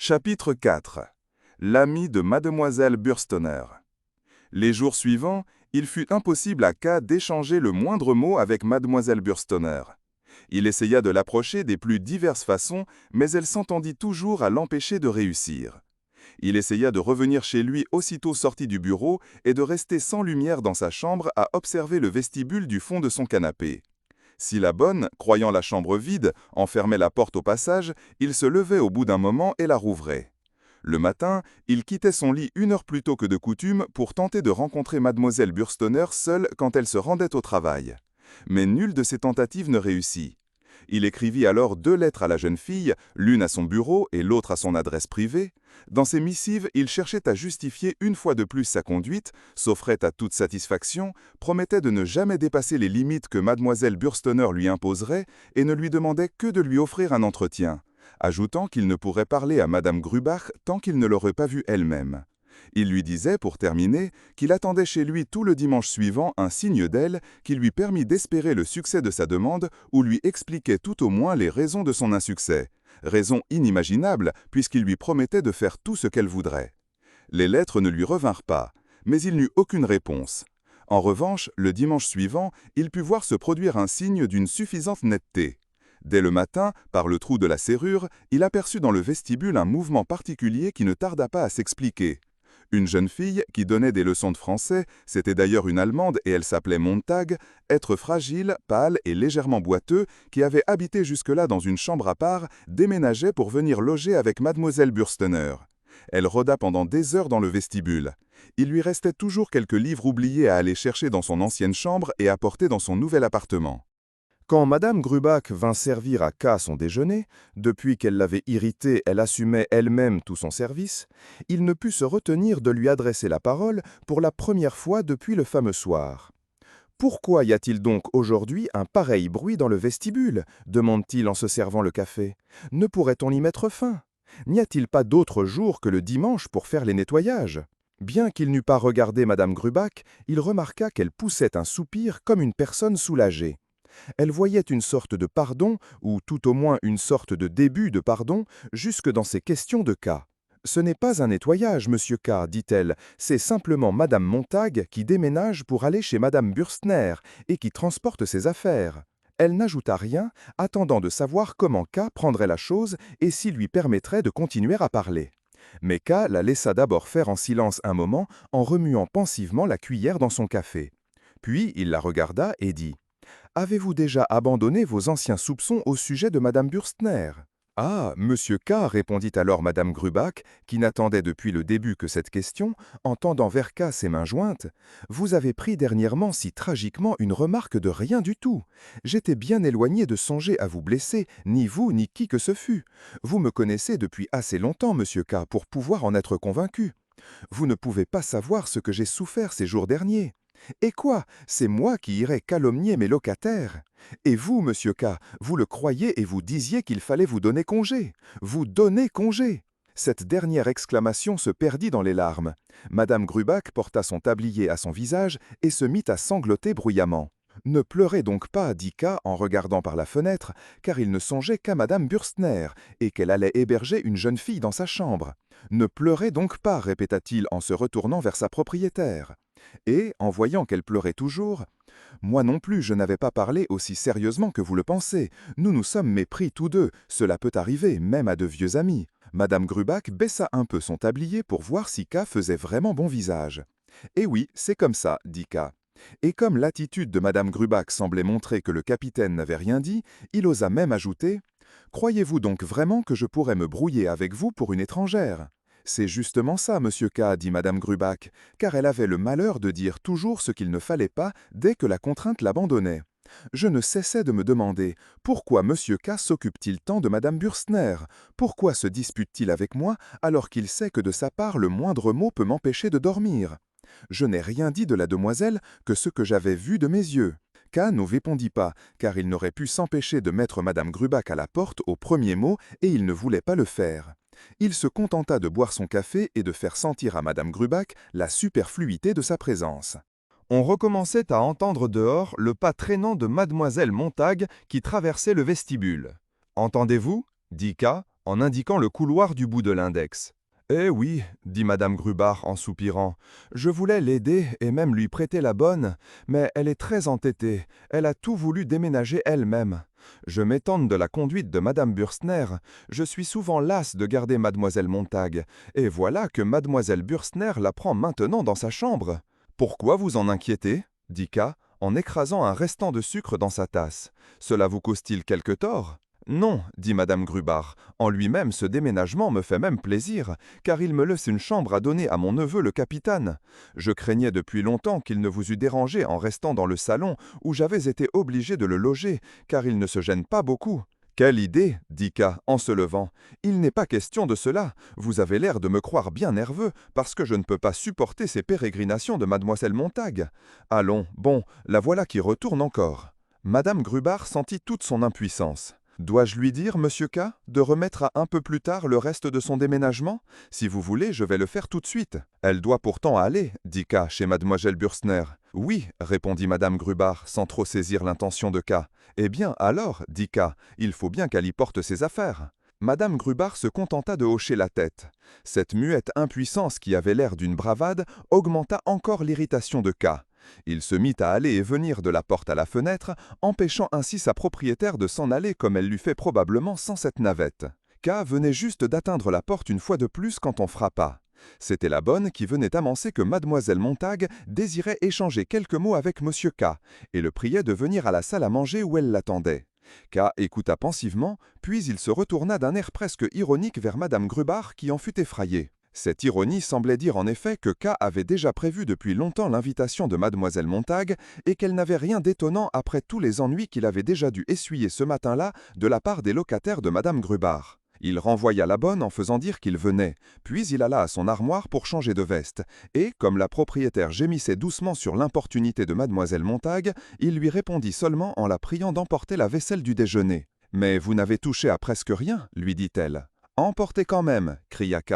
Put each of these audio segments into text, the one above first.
Chapitre 4. L'ami de mademoiselle Burstoner. Les jours suivants, il fut impossible à K d'échanger le moindre mot avec mademoiselle Burstoner. Il essaya de l'approcher des plus diverses façons, mais elle s'entendit toujours à l'empêcher de réussir. Il essaya de revenir chez lui aussitôt sorti du bureau et de rester sans lumière dans sa chambre à observer le vestibule du fond de son canapé. Si la bonne, croyant la chambre vide, enfermait la porte au passage, il se levait au bout d'un moment et la rouvrait. Le matin, il quittait son lit 1 heure plus tôt que de coutume pour tenter de rencontrer mademoiselle Burstoner seule quand elle se rendait au travail. Mais nulle de ses tentatives ne réussit. Il écrivit alors 2 lettres à la jeune fille, l'une à son bureau et l'autre à son adresse privée. Dans ces missives, il cherchait à justifier une fois de plus sa conduite, s'offrait à toute satisfaction, promettait de ne jamais dépasser les limites que mademoiselle Burstoner lui imposerait et ne lui demandait que de lui offrir un entretien, ajoutant qu'il ne pourrait parler à madame Grubach tant qu'il ne l'aurait pas vue elle-même. Il lui disait, pour terminer, qu'il attendait chez lui tout le dimanche suivant un signe d'elle qui lui permit d'espérer le succès de sa demande ou lui expliquait tout au moins les raisons de son insuccès. Raisons inimaginables puisqu'il lui promettait de faire tout ce qu'elle voudrait. Les lettres ne lui revinrent pas, mais il n'eut aucune réponse. En revanche, le dimanche suivant, il put voir se produire un signe d'une suffisante netteté. Dès le matin, par le trou de la serrure, il aperçut dans le vestibule un mouvement particulier qui ne tarda pas à s'expliquer. Une jeune fille qui donnait des leçons de français, c'était d'ailleurs une Allemande et elle s'appelait Montag, être fragile, pâle et légèrement boiteux, qui avait habité jusque-là dans une chambre à part, déménageait pour venir loger avec mademoiselle Burstoner. Elle rôda pendant des heures dans le vestibule. Il lui restait toujours quelques livres oubliés à aller chercher dans son ancienne chambre et à porter dans son nouvel appartement. Quand madame Grubach vint servir à K son déjeuner, depuis qu'elle l'avait irrité, elle assumait elle-même tout son service, il ne put se retenir de lui adresser la parole pour la première fois depuis le fameux soir. « Pourquoi y a-t-il donc aujourd'hui un pareil bruit dans le vestibule » demande-t-il en se servant le café. « Ne pourrait-on y mettre fin? N'y a-t-il pas d'autre jour que le dimanche pour faire les nettoyages ?» Bien qu'il n'eût pas regardé madame Grubach, il remarqua qu'elle poussait un soupir comme une personne soulagée. Elle voyait une sorte de pardon, ou tout au moins une sorte de début de pardon, jusque dans ces questions de K. « Ce n'est pas un nettoyage, monsieur K, dit-elle, c'est simplement madame Montag qui déménage pour aller chez madame Burstner et qui transporte ses affaires. » Elle n'ajouta rien, attendant de savoir comment K prendrait la chose et s'il lui permettrait de continuer à parler. Mais K la laissa d'abord faire en silence un moment en remuant pensivement la cuillère dans son café. Puis il la regarda et dit: « Avez-vous déjà abandonné vos anciens soupçons au sujet de madame Burstner ?»« Ah, monsieur K, répondit alors madame Grubach, qui n'attendait depuis le début que cette question, en tendant vers K ses mains jointes, « vous avez pris dernièrement si tragiquement une remarque de rien du tout. J'étais bien éloigné de songer à vous blesser, ni vous, ni qui que ce fût. Vous me connaissez depuis assez longtemps, monsieur K, pour pouvoir en être convaincu. Vous ne pouvez pas savoir ce que j'ai souffert ces jours derniers. Et quoi? C'est moi qui irais calomnier mes locataires. Et vous, monsieur K, vous le croyez et vous disiez qu'il fallait vous donner congé. Vous donner congé. » Cette dernière exclamation se perdit dans les larmes. Madame Grubach porta son tablier à son visage et se mit à sangloter bruyamment. « Ne pleurez donc pas, dit K en regardant par la fenêtre, car il ne songeait qu'à madame Burstner et qu'elle allait héberger une jeune fille dans sa chambre. Ne pleurez donc pas, répéta-t-il en se retournant vers sa propriétaire. Et, en voyant qu'elle pleurait toujours, « Moi non plus, je n'avais pas parlé aussi sérieusement que vous le pensez. Nous nous sommes mépris tous deux. Cela peut arriver, même à de vieux amis. » Madame Grubach baissa un peu son tablier pour voir si K faisait vraiment bon visage. « Eh oui, c'est comme ça, dit K. » Et comme l'attitude de madame Grubach semblait montrer que le capitaine n'avait rien dit, il osa même ajouter: « Croyez-vous donc vraiment que je pourrais me brouiller avec vous pour une étrangère ? » « C'est justement ça, monsieur K, dit madame Grubach, car elle avait le malheur de dire toujours ce qu'il ne fallait pas dès que la contrainte l'abandonnait. Je ne cessais de me demander pourquoi monsieur K s'occupe-t-il tant de madame Burstner? Pourquoi se dispute-t-il avec moi alors qu'il sait que de sa part le moindre mot peut m'empêcher de dormir? Je n'ai rien dit de la demoiselle que ce que j'avais vu de mes yeux. » K ne répondit pas, car il n'aurait pu s'empêcher de mettre madame Grubach à la porte au premier mot et il ne voulait pas le faire. Il se contenta de boire son café et de faire sentir à madame Grubach la superfluité de sa présence. On recommençait à entendre dehors le pas traînant de mademoiselle Montag qui traversait le vestibule. « Entendez-vous » dit K, en indiquant le couloir du bout de l'index. « Eh oui, dit Madame Grubart en soupirant, je voulais l'aider et même lui prêter la bonne, mais elle est très entêtée, elle a tout voulu déménager elle-même. Je m'étonne de la conduite de Madame Bürstner, je suis souvent lasse de garder Mademoiselle Montague, et voilà que Mademoiselle Bürstner la prend maintenant dans sa chambre. Pourquoi vous en inquiétez ? Dit K, en écrasant un restant de sucre dans sa tasse. Cela vous cause-t-il quelque tort ? Non, dit Madame Grubart, en lui-même ce déménagement me fait même plaisir, car il me laisse une chambre à donner à mon neveu le capitaine. Je craignais depuis longtemps qu'il ne vous eût dérangé en restant dans le salon où j'avais été obligé de le loger, car il ne se gêne pas beaucoup. Quelle idée, dit K en se levant. Il n'est pas question de cela. Vous avez l'air de me croire bien nerveux, parce que je ne peux pas supporter ces pérégrinations de Mademoiselle Montague. Allons, bon, la voilà qui retourne encore. Madame Grubart sentit toute son impuissance. Dois-je lui dire, monsieur K, de remettre à un peu plus tard le reste de son déménagement? Si vous voulez, je vais le faire tout de suite. Elle doit pourtant aller, dit K chez Mademoiselle Bürstner. Oui, répondit Madame Grubart, sans trop saisir l'intention de K. Eh bien, alors, dit K, il faut bien qu'elle y porte ses affaires. Madame Grubart se contenta de hocher la tête. Cette muette impuissance qui avait l'air d'une bravade augmenta encore l'irritation de K. Il se mit à aller et venir de la porte à la fenêtre, empêchant ainsi sa propriétaire de s'en aller comme elle l'eût fait probablement sans cette navette. K venait juste d'atteindre la porte une fois de plus quand on frappa. C'était la bonne qui venait annoncer que Mademoiselle Montague désirait échanger quelques mots avec Monsieur K, et le priait de venir à la salle à manger où elle l'attendait. K écouta pensivement, puis il se retourna d'un air presque ironique vers Madame Grubart qui en fut effrayée. Cette ironie semblait dire en effet que K avait déjà prévu depuis longtemps l'invitation de Mademoiselle Montague et qu'elle n'avait rien d'étonnant après tous les ennuis qu'il avait déjà dû essuyer ce matin-là de la part des locataires de Madame Grubart. Il renvoya la bonne en faisant dire qu'il venait, puis il alla à son armoire pour changer de veste, et, comme la propriétaire gémissait doucement sur l'importunité de Mademoiselle Montague, il lui répondit seulement en la priant d'emporter la vaisselle du déjeuner. « Mais vous n'avez touché à presque rien, lui dit-elle. « Emportez quand même, cria K.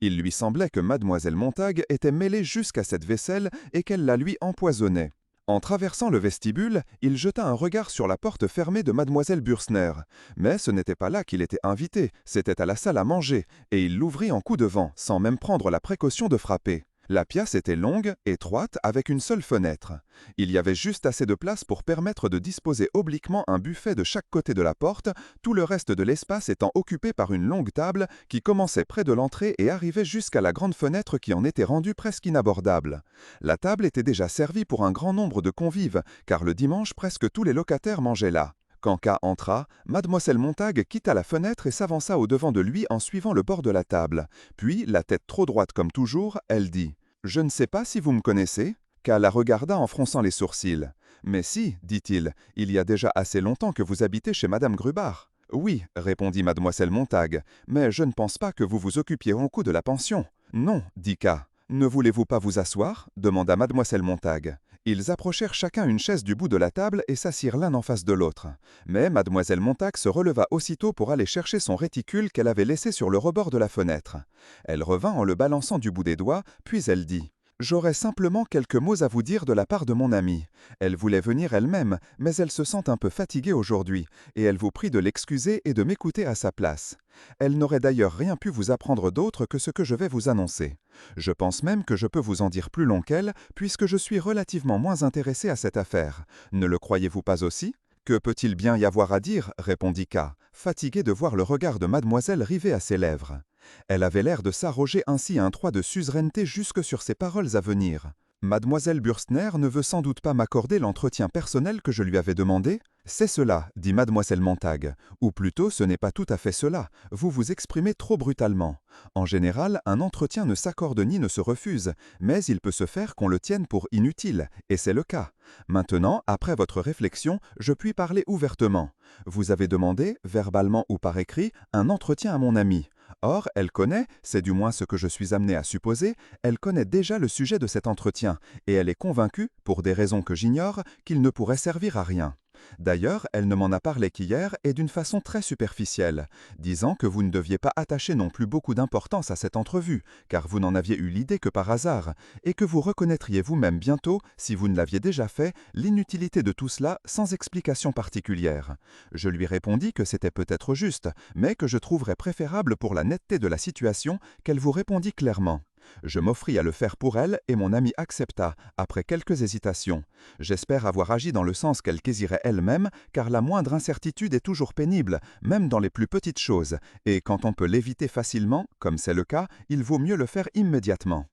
Il lui semblait que Mademoiselle Montague était mêlée jusqu'à cette vaisselle et qu'elle la lui empoisonnait. En traversant le vestibule, il jeta un regard sur la porte fermée de Mademoiselle Bürstner. Mais ce n'était pas là qu'il était invité, c'était à la salle à manger, et il l'ouvrit en coup de vent, sans même prendre la précaution de frapper. La pièce était longue, étroite, avec une seule fenêtre. Il y avait juste assez de place pour permettre de disposer obliquement un buffet de chaque côté de la porte, tout le reste de l'espace étant occupé par une longue table qui commençait près de l'entrée et arrivait jusqu'à la grande fenêtre qui en était rendue presque inabordable. La table était déjà servie pour un grand nombre de convives, car le dimanche presque tous les locataires mangeaient là. Quand K entra, Mademoiselle Montague quitta la fenêtre et s'avança au-devant de lui en suivant le bord de la table. Puis, la tête trop droite comme toujours, elle dit « Je ne sais pas si vous me connaissez ?» K la regarda en fronçant les sourcils. « Mais si, dit-il, il y a déjà assez longtemps que vous habitez chez Madame Grubart. »« Oui, répondit Mademoiselle Montague, mais je ne pense pas que vous vous occupiez en coup de la pension. »« Non, dit K. »« Ne voulez-vous pas vous asseoir ?» demanda Mademoiselle Montague. Ils approchèrent chacun une chaise du bout de la table et s'assirent l'un en face de l'autre. Mais Mademoiselle Montague se releva aussitôt pour aller chercher son réticule qu'elle avait laissé sur le rebord de la fenêtre. Elle revint en le balançant du bout des doigts, puis elle dit « J'aurais simplement quelques mots à vous dire de la part de mon amie. Elle voulait venir elle-même, mais elle se sent un peu fatiguée aujourd'hui, et elle vous prie de l'excuser et de m'écouter à sa place. Elle n'aurait d'ailleurs rien pu vous apprendre d'autre que ce que je vais vous annoncer. Je pense même que je peux vous en dire plus long qu'elle, puisque je suis relativement moins intéressé à cette affaire. Ne le croyez-vous pas aussi ? » « Que peut-il bien y avoir à dire ?» répondit K, fatigué de voir le regard de mademoiselle rivé à ses lèvres. Elle avait l'air de s'arroger ainsi un droit de suzeraineté jusque sur ses paroles à venir. « Mademoiselle Bürstner ne veut sans doute pas m'accorder l'entretien personnel que je lui avais demandé ? » « C'est cela, dit Mademoiselle Montague. Ou plutôt, ce n'est pas tout à fait cela. Vous vous exprimez trop brutalement. En général, un entretien ne s'accorde ni ne se refuse, mais il peut se faire qu'on le tienne pour inutile, et c'est le cas. Maintenant, après votre réflexion, je puis parler ouvertement. Vous avez demandé, verbalement ou par écrit, un entretien à mon amie. Or, elle connaît, c'est du moins ce que je suis amené à supposer, elle connaît déjà le sujet de cet entretien, et elle est convaincue, pour des raisons que j'ignore, qu'il ne pourrait servir à rien. D'ailleurs, elle ne m'en a parlé qu'hier et d'une façon très superficielle, disant que vous ne deviez pas attacher non plus beaucoup d'importance à cette entrevue, car vous n'en aviez eu l'idée que par hasard, et que vous reconnaîtriez vous-même bientôt, si vous ne l'aviez déjà fait, l'inutilité de tout cela sans explication particulière. Je lui répondis que c'était peut-être juste, mais que je trouverais préférable pour la netteté de la situation qu'elle vous répondit clairement. Je m'offris à le faire pour elle et mon amie accepta, après quelques hésitations. J'espère avoir agi dans le sens qu'elle désirait elle-même, car la moindre incertitude est toujours pénible, même dans les plus petites choses, et quand on peut l'éviter facilement, comme c'est le cas, il vaut mieux le faire immédiatement.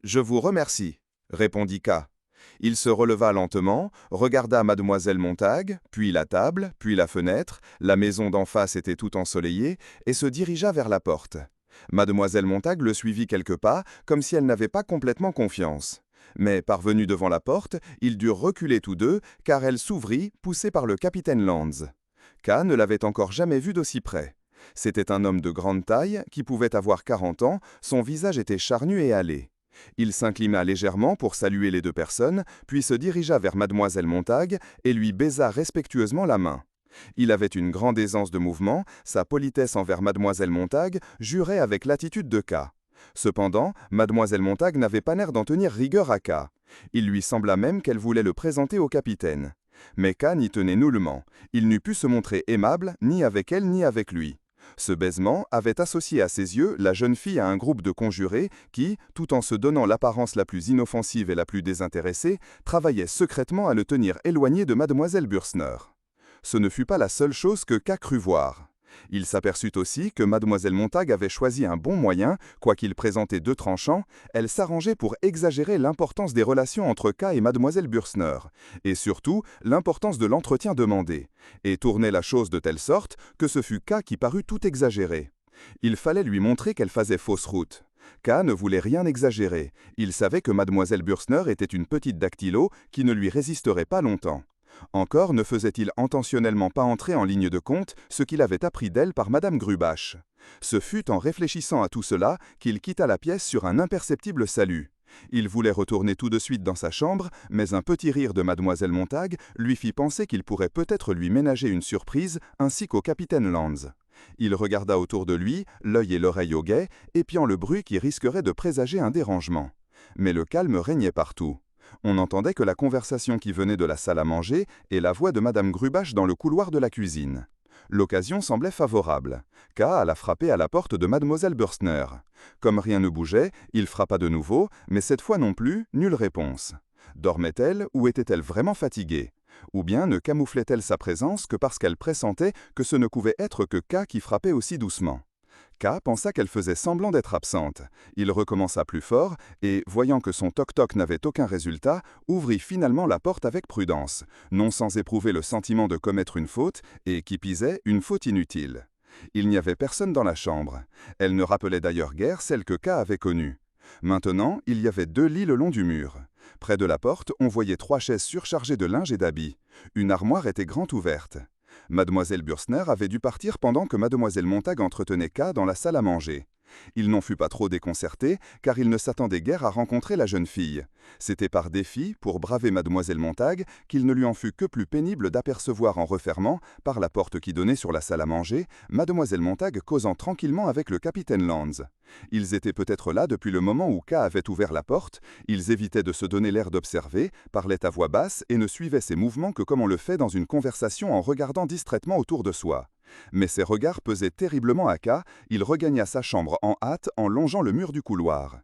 Je vous remercie, répondit K. Il se releva lentement, regarda mademoiselle Montague, puis la table, puis la fenêtre, la maison d'en face était tout ensoleillée, et se dirigea vers la porte. Mademoiselle Montague le suivit quelques pas, comme si elle n'avait pas complètement confiance. Mais parvenus devant la porte, ils durent reculer tous deux, car elle s'ouvrit, poussée par le capitaine Lands. K ne l'avait encore jamais vu d'aussi près. C'était un homme de grande taille, qui pouvait avoir 40 ans, son visage était charnu et hâlé. Il s'inclina légèrement pour saluer les deux personnes, puis se dirigea vers mademoiselle Montague et lui baisa respectueusement la main. Il avait une grande aisance de mouvement, sa politesse envers mademoiselle Montague jurait avec l'attitude de K. Cependant, mademoiselle Montague n'avait pas l'air d'en tenir rigueur à K. Il lui sembla même qu'elle voulait le présenter au capitaine. Mais K n'y tenait nullement. Il n'eût pu se montrer aimable ni avec elle ni avec lui. Ce baisement avait associé à ses yeux la jeune fille à un groupe de conjurés qui, tout en se donnant l'apparence la plus inoffensive et la plus désintéressée, travaillaient secrètement à le tenir éloigné de mademoiselle Bürstner. Ce ne fut pas la seule chose que K crut voir. Il s'aperçut aussi que mademoiselle Montague avait choisi un bon moyen, quoiqu'il présentait deux tranchants, elle s'arrangeait pour exagérer l'importance des relations entre K et mademoiselle Bürstner, et surtout l'importance de l'entretien demandé, et tournait la chose de telle sorte que ce fut K qui parut tout exagérer. Il fallait lui montrer qu'elle faisait fausse route. K ne voulait rien exagérer, il savait que mademoiselle Bürstner était une petite dactylo qui ne lui résisterait pas longtemps. Encore ne faisait-il intentionnellement pas entrer en ligne de compte ce qu'il avait appris d'elle par madame Grubach. Ce fut en réfléchissant à tout cela qu'il quitta la pièce sur un imperceptible salut. Il voulait retourner tout de suite dans sa chambre, mais un petit rire de mademoiselle Montague lui fit penser qu'il pourrait peut-être lui ménager une surprise, ainsi qu'au capitaine Lands. Il regarda autour de lui, l'œil et l'oreille au guet, épiant le bruit qui risquerait de présager un dérangement. Mais le calme régnait partout. On n'entendait que la conversation qui venait de la salle à manger et la voix de madame Grubach dans le couloir de la cuisine. L'occasion semblait favorable. K alla frapper à la porte de mademoiselle Bürstner. Comme rien ne bougeait, il frappa de nouveau, mais cette fois non plus, nulle réponse. Dormait-elle ou était-elle vraiment fatiguée? Ou bien ne camouflait-elle sa présence que parce qu'elle pressentait que ce ne pouvait être que K qui frappait aussi doucement? K pensa qu'elle faisait semblant d'être absente. Il recommença plus fort et, voyant que son toc-toc n'avait aucun résultat, ouvrit finalement la porte avec prudence, non sans éprouver le sentiment de commettre une faute et, qui pisait, une faute inutile. Il n'y avait personne dans la chambre. Elle ne rappelait d'ailleurs guère celle que K avait connue. Maintenant, il y avait 2 lits le long du mur. Près de la porte, on voyait 3 chaises surchargées de linge et d'habits. Une armoire était grande ouverte. Mademoiselle Bürstner avait dû partir pendant que mademoiselle Montague entretenait K dans la salle à manger. Il n'en fut pas trop déconcerté, car il ne s'attendait guère à rencontrer la jeune fille. C'était par défi, pour braver mademoiselle Montague, qu'il ne lui en fut que plus pénible d'apercevoir en refermant, par la porte qui donnait sur la salle à manger, mademoiselle Montague causant tranquillement avec le capitaine Lands. Ils étaient peut-être là depuis le moment où K avait ouvert la porte, ils évitaient de se donner l'air d'observer, parlaient à voix basse et ne suivaient ses mouvements que comme on le fait dans une conversation en regardant distraitement autour de soi. Mais ses regards pesaient terriblement à K, il regagna sa chambre en hâte en longeant le mur du couloir.